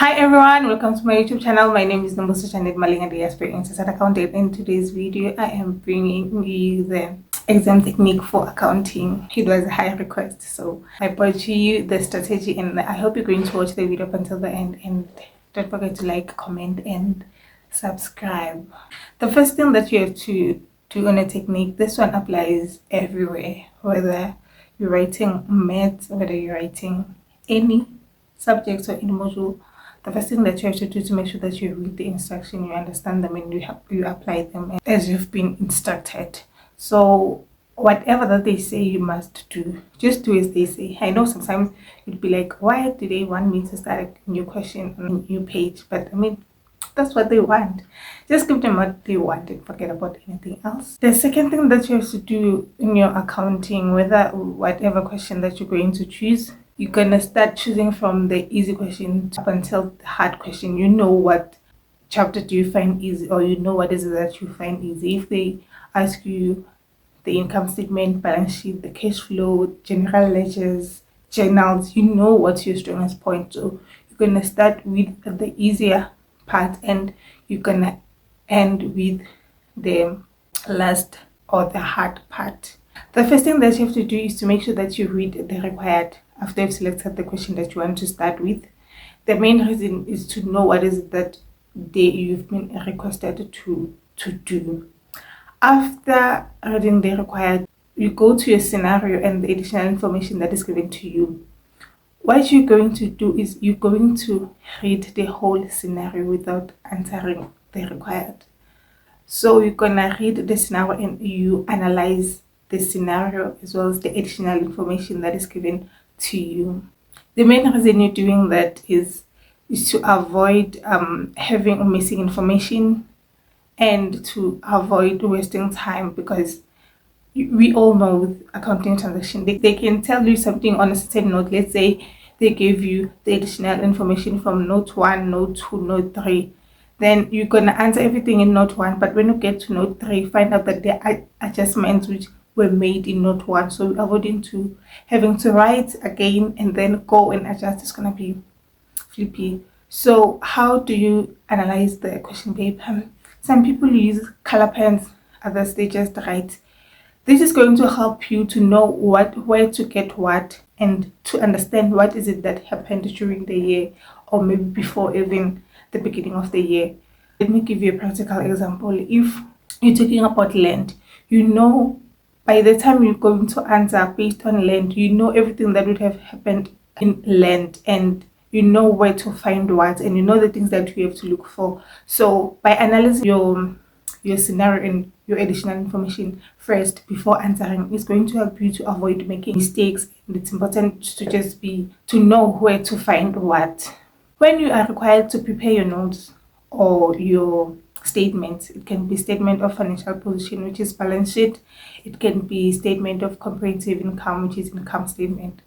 Hi everyone, welcome to my YouTube channel. My name is Nombuso Janet Malinga, the Experiences at Accountant. In today's video, I am bringing you the exam technique for accounting. It was a high request, so I brought you the strategy, and I hope you're going to watch the video up until the end. And don't forget to like, comment, and subscribe. The first thing that you have to do on a technique, this one applies everywhere, whether you're writing maths, whether you're writing any subjects or any module. The first thing that you have to do to make sure that you read the instruction, you understand them, and you apply them as you've been instructed. So whatever that they say you must do, just do as they say. I know sometimes you'd be like, why do they want me to start a new question on a new page? But I mean, that's what they want. Just give them what they want and forget about anything else. The second thing that you have to do in your accounting, whatever question that you're going to choose, you're gonna start choosing from the easy question up until the hard question. You know what chapter do you find easy, or you know what is it that you find easy. If they ask you the income statement, balance sheet, the cash flow, general ledgers, journals, you know what's your strongest point. So you're gonna start with the easier part and you're gonna end with the last or the hard part. The first thing that you have to do is to make sure that you read the required after you've selected the question that you want to start with. The main reason is to know what is it that you've been requested to do. After reading the required, you go to your scenario and the additional information that is given to you. What you're going to do is you're going to read the whole scenario without answering the required. So you're gonna read the scenario and you analyze the scenario as well as the additional information that is given to you. The main reason you're doing that is to avoid having or missing information and to avoid wasting time, because we all know with accounting transaction they can tell you something on a certain note. Let's say they gave you the additional information from note 1, note 2, note 3. Then you're gonna answer everything in note 1, but when you get to note 3, find out that there are adjustments which were made in note 1. So avoiding to having to write again and then go and adjust is gonna be flippy. So how do you analyze the question paper? Some people use color pens, others they just write. This is going to help you to know where to get what and to understand what is it that happened during the year or maybe before even the beginning of the year. Let me give you a practical example. If you're talking about land, you know by the time you're going to answer based on land, you know everything that would have happened in land, and you know where to find what, and you know the things that you have to look for. So by analyzing your scenario and your additional information first before answering, is going to help you to avoid making mistakes. And it's important to know where to find what. When you are required to prepare your notes or your statements, it can be statement of financial position, which is balance sheet. It can be statement of comprehensive income, which is income statement.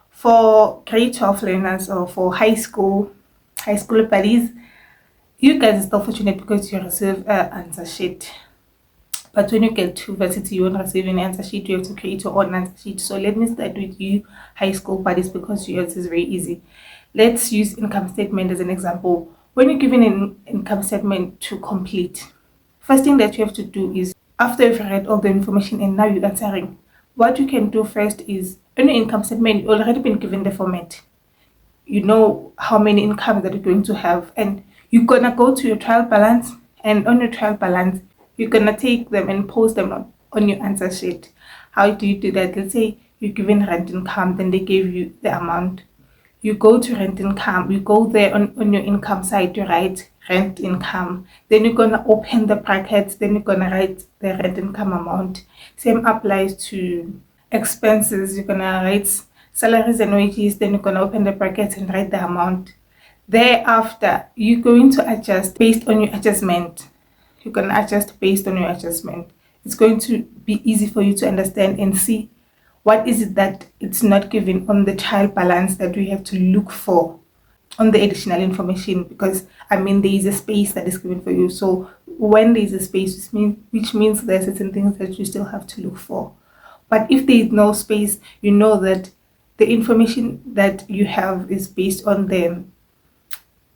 For grade 12 learners or for high school buddies, you guys are still fortunate because you receive an answer sheet. But when you get to university, you won't receive an answer sheet. You have to create your own answer sheet. So let me start with you high school buddies, because yours is very easy. Let's use income statement as an example. When you're given an income statement to complete, first thing that you have to do is, after you've read all the information and now you're answering, what you can do first is, on your income statement, you've already been given the format. You know how many incomes that you're going to have, and you're gonna go to your trial balance, and on your trial balance, you're gonna take them and post them on your answer sheet. How do you do that? Let's say you're given rent income, then they gave you the amount. You go to rent income, you go there on your income side, you write rent income. Then you're gonna open the brackets, then you're gonna write the rent income amount. Same applies to expenses. You're gonna write salaries and wages, then you're gonna open the brackets and write the amount. Thereafter, you're going to adjust based on your adjustment. You're gonna adjust based on your adjustment. It's going to be easy for you to understand and see what is it that it's not given on the trial balance that we have to look for on the additional information, because I mean there is a space that is given for you. So when there is a space, which means there are certain things that you still have to look for. But if there is no space, you know that the information that you have is based on the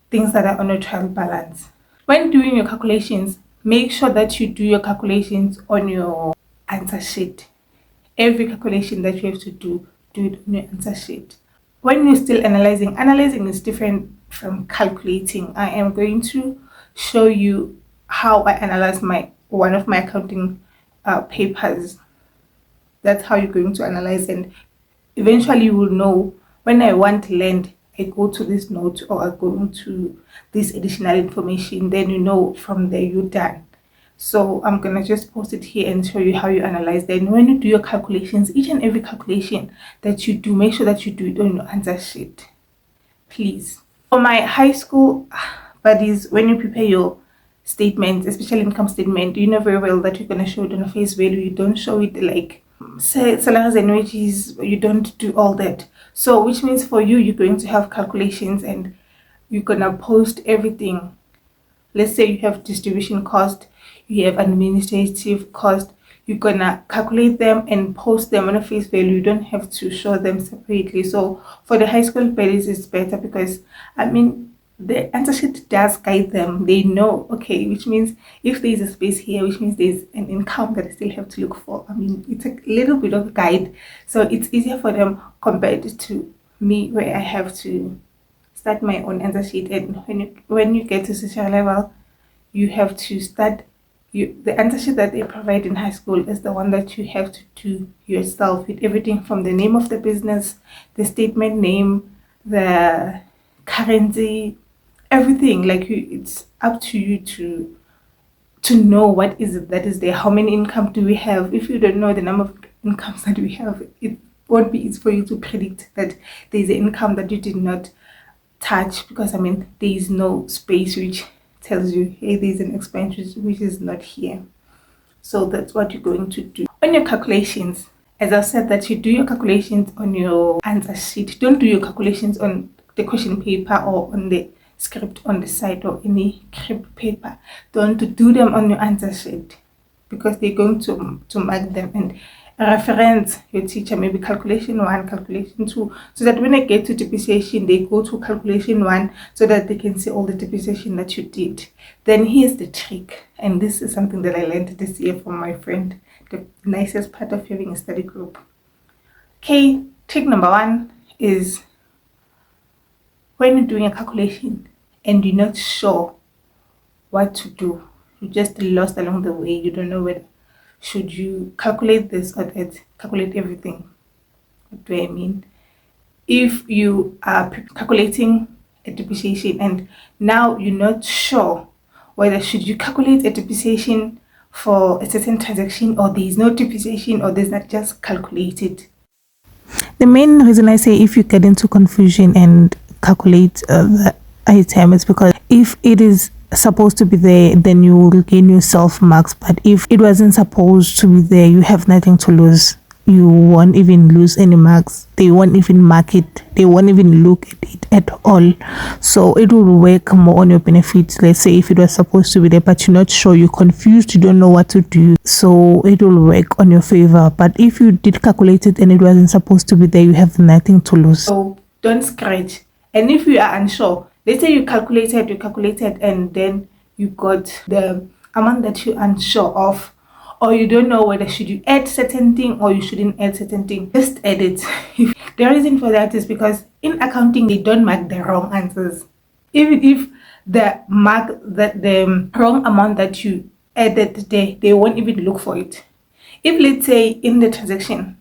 things that are on a trial balance. When doing your calculations, make sure that you do your calculations on your answer sheet. Every calculation that you have to do it on your answer sheet. When you're still analyzing is different from calculating. I am going to show you how I analyze one of my accounting papers. That's how you're going to analyze, and eventually you will know when I want land, I go to this note or I go into this additional information. Then you know from there you're done. So I'm gonna just post it here and show you how you analyze. Then when you do your calculations, each and every calculation that you do, make sure that you do it on your answer sheet, please. For my high school buddies, when you prepare your statements, especially income statement, you know very well that you're gonna show it on a face value. You don't show it like salaries and wages. You don't do all that. So which means for you, you're going to have calculations and you're gonna post everything. Let's say you have distribution cost, you have administrative cost, you're gonna calculate them and post them on a face value. You don't have to show them separately. So for the high school buddies, it's better because the answer sheet does guide them. They know, okay, which means if there's a space here, which means there's an income that I still have to look for. It's a little bit of a guide, so it's easier for them compared to me, where I have to start my own answer sheet. And when you get to such a level, you have to start the answer sheet that they provide in high school is the one that you have to do yourself, with everything from the name of the business, the statement name, the currency, everything. Like it's up to you to know what is it that is there, how many income do we have. If you don't know the number of incomes that we have, it won't be easy for you to predict that there's an income that you did not touch, because there is no space which tells you, hey, there's an expense which is not here. So that's what you're going to do on your calculations. As I said, that you do your calculations on your answer sheet. Don't do your calculations on the question paper or on the script on the side or any crepe paper. Don't do them on your answer sheet, because they're going to mark them and reference your teacher, maybe calculation 1, calculation 2, so that when I get to depreciation, they go to calculation 1 so that they can see all the depreciation that you did. Then here's the trick, and this is something that I learned this year from my friend, the nicest part of having a study group. Okay, trick number 1 is when you're doing a calculation and you're not sure what to do, you just lost along the way, you don't know whether should you calculate this or that, calculate everything. What do I mean? If you are calculating a depreciation and now you're not sure whether should you calculate a depreciation for a certain transaction, or there is no depreciation, or there's not just calculated. The main reason I say if you get into confusion and calculate the item is because if it is supposed to be there, then you will gain yourself marks. But if it wasn't supposed to be there, you have nothing to lose. You won't even lose any marks. They won't even mark it. They won't even look at it at all. So it will work more on your benefit. Let's say if it was supposed to be there, but you're not sure, you're confused, you don't know what to do, so it will work on your favor. But if you did calculate it and it wasn't supposed to be there, you have nothing to lose. So don't scratch. And if you are unsure, let's say you calculated and then you got the amount that you're unsure of, or you don't know whether should you add certain thing or you shouldn't add certain thing, just add it. The reason for that is because in accounting, they don't mark the wrong answers. Even if the wrong amount that you added there, they won't even look for it. If let's say in the transaction,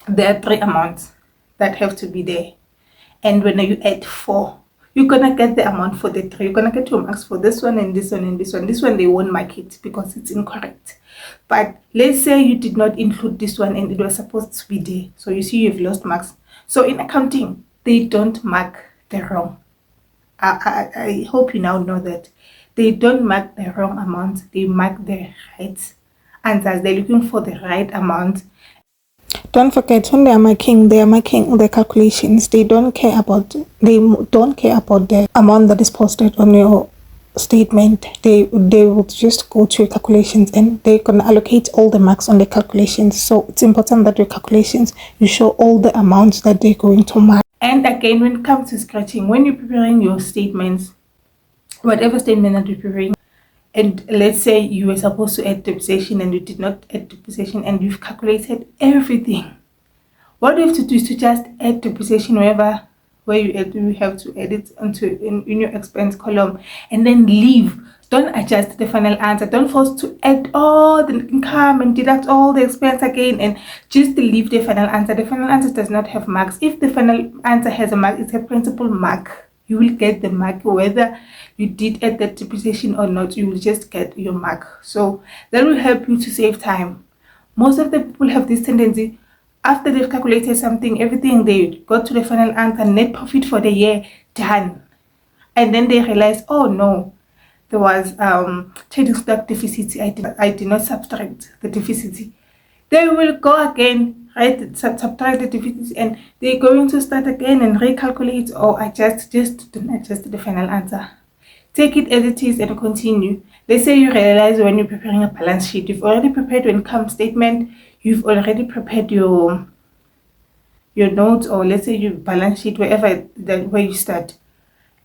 there are 3 amounts that have to be there, and when you add 4, you're gonna get the amount for the 3. You're gonna get your marks for this one and this one and this one. This one they won't mark it because it's incorrect. But let's say you did not include this one and it was supposed to be there, so you see you've lost marks. So in accounting, they don't mark the wrong. I hope you now know that they don't mark the wrong amount. They mark the right answers. They're looking for the right amount. Don't forget, when they are marking the calculations. They don't care about the amount that is posted on your statement. They will just go to your calculations and they're gonna allocate all the marks on the calculations. So it's important that your calculations, you show all the amounts that they're going to mark. And again, when it comes to scratching, when you're preparing your statements, whatever statement that you're preparing, and let's say you were supposed to add depreciation and you did not add depreciation and you've calculated everything, what you have to do is to just add depreciation where you have to add it in your expense column, and then leave. Don't adjust the final answer. Don't force to add all the income and deduct all the expense again and just leave the final answer. The final answer does not have marks. If the final answer has a mark, it's a principal mark. You will get the mark whether you did add that depreciation or not. You will just get your mark. So that will help you to save time. Most of the people have this tendency, after they've calculated something, everything, they got to the final answer, net profit for the year, done. And then they realize, oh no, there was trading stock deficit. I did not subtract the deficit. They will go again, right? Subtract the deficit, and they're going to start again and recalculate or adjust. Just don't adjust the final answer. Take it as it is and continue. Let's say you realize when you're preparing a balance sheet, you've already prepared your income statement, you've already prepared your notes, or let's say your balance sheet, where you start.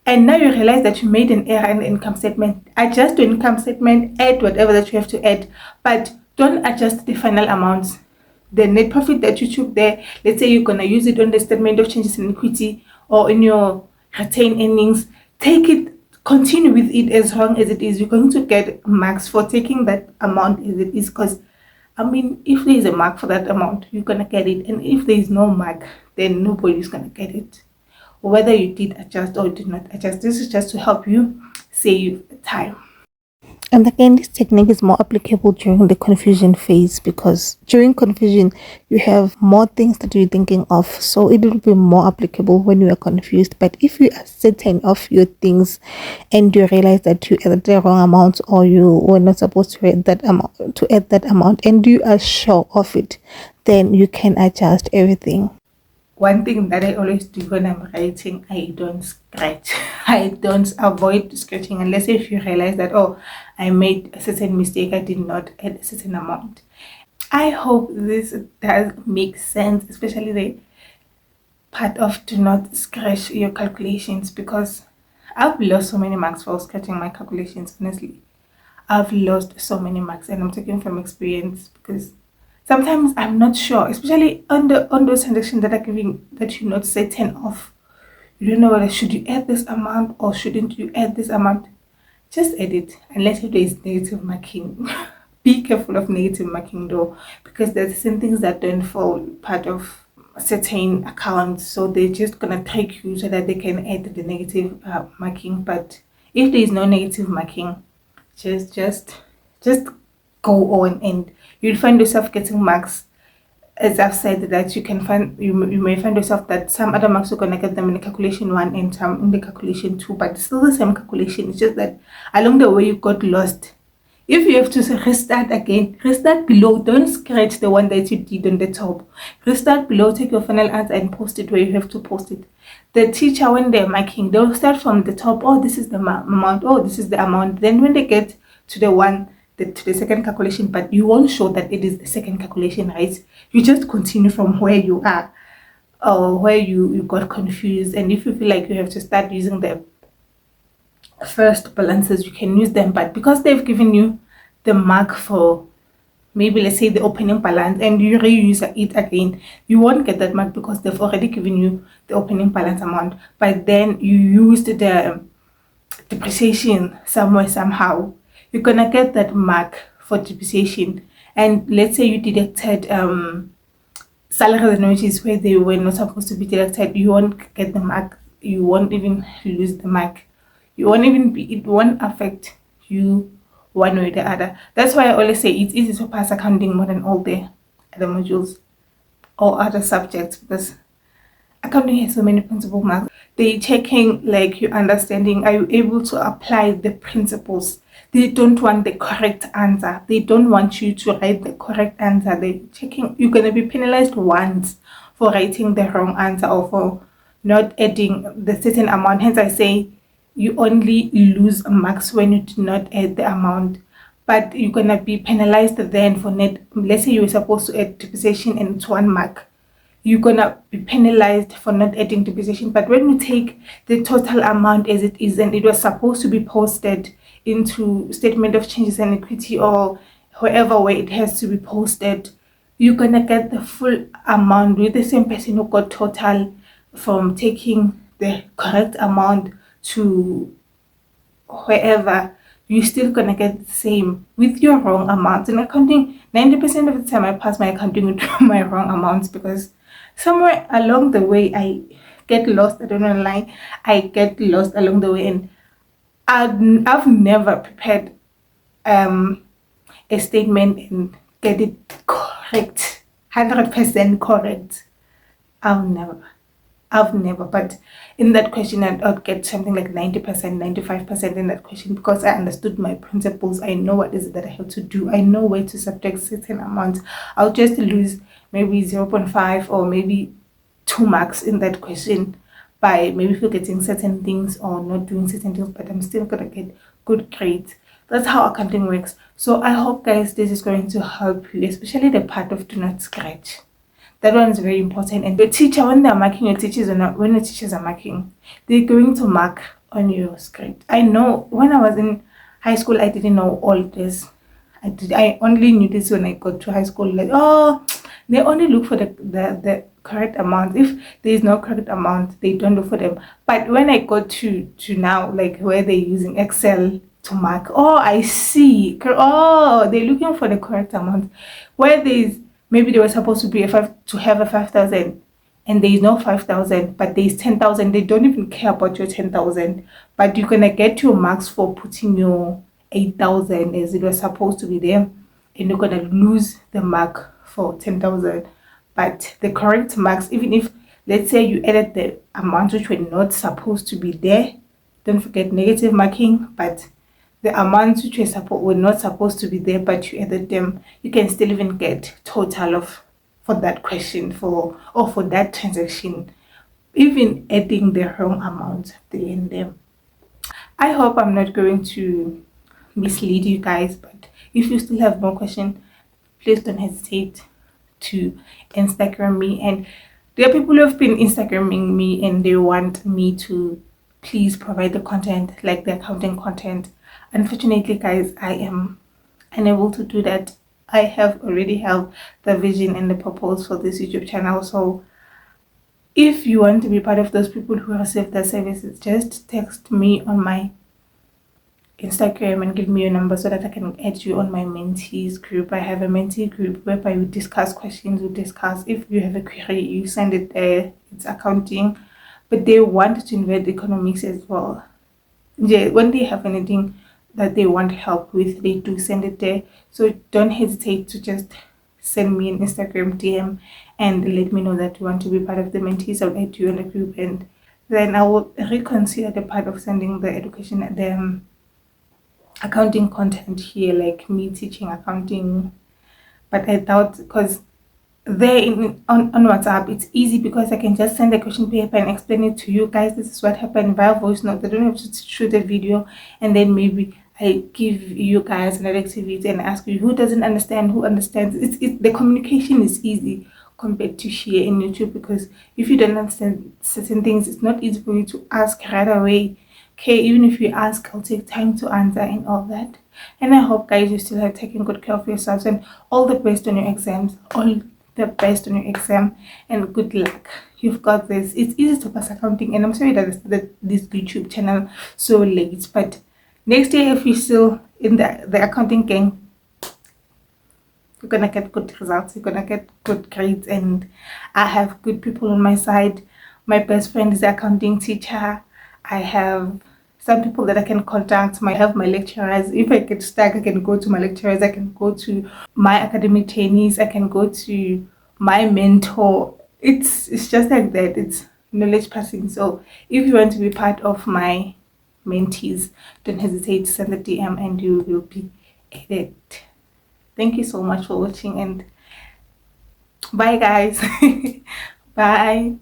And now you realize that you made an error in the income statement. Adjust your income statement, add whatever that you have to add, but don't adjust the final amounts. The net profit that you took there, let's say you're going to use it on the statement of changes in equity or in your retained earnings. Take it, continue with it as long as it is. You're going to get marks for taking that amount as it is, because I mean, if there is a mark for that amount, you're going to get it. And if there is no mark, then nobody's going to get it. Whether you did adjust or did not adjust, this is just to help you save time. And again, this technique is more applicable during the confusion phase, because during confusion you have more things that you're thinking of, so it will be more applicable when you are confused. But if you are certain of your things and you realize that you added the wrong amount, or you were not supposed to add that amount, and you are sure of it, then you can adjust everything. One thing that I always do when I'm writing, I don't scratch. I don't avoid scratching unless if you realize that, oh, I made a certain mistake, I did not add a certain amount. I hope this does make sense, especially the part of do not scratch your calculations, because I've lost so many marks for scratching my calculations. Honestly, I've lost so many marks, and I'm talking from experience, because sometimes I'm not sure, especially on those transactions that are giving that you're not certain of. You don't know whether should you add this amount or shouldn't you add this amount. Just add it, unless if there is negative marking. Be careful of negative marking though, because there's certain things that don't fall part of certain accounts, so they're just gonna trick you so that they can add the negative marking. But if there is no negative marking, just go on, and you'll find yourself getting marks. As I've said, that you may find yourself that some other marks you're gonna get them in the calculation 1 and some in the calculation 2, but it's still the same calculation. It's just that along the way you got lost. If you have to restart again, restart below. Don't scratch the one that you did on the top. Restart below, take your final answer and post it where you have to post it. The teacher, when they're marking, they'll start from the top. Oh, this is the amount. Oh, this is the amount. Then when they get to the second calculation, but you won't show that it is the second calculation, right? You just continue from where you are, or where you got confused. And if you feel like you have to start using the first balances, you can use them, but because they've given you the mark for maybe, let's say, the opening balance, and you reuse it again, you won't get that mark because they've already given you the opening balance amount. But then you used the depreciation somehow, you're gonna get that mark for depreciation. And let's say you deducted salaries and wages where they were not supposed to be deducted, you won't get the mark. You won't even lose the mark. It won't affect you one way or the other. That's why I always say it's easy to pass accounting more than all the other modules or other subjects, because accounting has so many principal marks. They're checking like your understanding. Are you able to apply the principles? They don't want the correct answer. They don't want you to write the correct answer. They're checking. You're going to be penalized once for writing the wrong answer or for not adding the certain amount. Hence I say you only lose marks when you do not add the amount, but you're gonna be penalized then for net. Let's say you were supposed to add depreciation and it's 1 mark, you're gonna be penalized for not adding depreciation. But when you take the total amount as it is, and it was supposed to be posted into statement of changes and equity or wherever way it has to be posted, you're gonna get the full amount with the same person who got total from taking the correct amount to wherever. You're still gonna get the same with your wrong amounts. In accounting, 90% of the time I pass my accounting with my wrong amounts, because somewhere along the way I get lost. I don't know lie. I get lost along the way, and I've never prepared a statement and get it correct, 100% correct. I've never. I've never, but in that question, I'd get something like 90%, 95% in that question, because I understood my principles. I know what is it that I have to do. I know where to subtract certain amounts. I'll just lose maybe 0.5 or maybe 2 marks in that question by maybe forgetting certain things or not doing certain things, but I'm still gonna get good grades. That's how accounting works. So I hope, guys, this is going to help you, especially the part of do not scratch. That one is very important. And the teacher, when they're marking your teachers or not, when the teachers are marking, they're going to mark on your script. I know when I was in high school, I didn't know all this. I only knew this when I got to high school. Like, oh, they only look for the correct amount. If there is no correct amount, they don't look for them. But when I got to now, like where they're using Excel to mark, oh, I see. Oh, they're looking for the correct amount. Where there's maybe they were supposed to be to have a 5,000, and there is no 5,000, but there is 10,000. They don't even care about your 10,000, but you're gonna get your marks for putting your 8,000 as it was supposed to be there, and you're gonna lose the mark for 10,000. But the correct marks, even if let's say you added the amounts which were not supposed to be there, don't forget negative marking. But the amounts which were not supposed to be there, but you added them, you can still even get total of for that question for that transaction, even adding the wrong amount there and there. I hope I'm not going to mislead you guys, but if you still have more questions, please don't hesitate to Instagram me. And there are people who have been Instagramming me and they want me to please provide the content, like the accounting content. Unfortunately, guys, I am unable to do that. I have already have the vision and the purpose for this YouTube channel. So if you want to be part of those people who receive the services, just text me on my Instagram and give me your number so that I can add you on my mentees group. I have a mentee group whereby we discuss questions, we discuss if you have a query, you send it there. It's accounting, but they want to invert economics as well. Yeah, when they have anything that they want help with, they do send it there. So don't hesitate to just send me an Instagram DM and let me know that you want to be part of the mentees. I'll add you in the group, and then I will reconsider the part of sending the education, the accounting content here, like me teaching accounting. But I doubt, because there on WhatsApp it's easy, because I can just send a question paper and explain it to you guys. This is what happened via voice note. I don't have to shoot a video, and then maybe I give you guys another activity and ask you who doesn't understand, who understands. The communication is easy compared to here in YouTube, because if you don't understand certain things, it's not easy for you to ask right away. Okay, even if you ask, I'll take time to answer and all that. And I hope, guys, you still have taken good care of yourselves, and all the best on your exams. All the best on your exam, and good luck. You've got this. It's easy to pass accounting, and I'm sorry that I started this YouTube channel so late, but next year, if you're still in the accounting gang, you're gonna get good results, you're gonna get good grades, and I have good people on my side. My best friend is an accounting teacher. I have some people that I can contact. I have my lecturers. If I get stuck, I can go to my lecturers, I can go to my academic trainees, I can go to my mentor. It's just like that. It's knowledge passing. So if you want to be part of my mentees, don't hesitate to send a DM and you will be added. Thank you so much for watching, and bye, guys. Bye.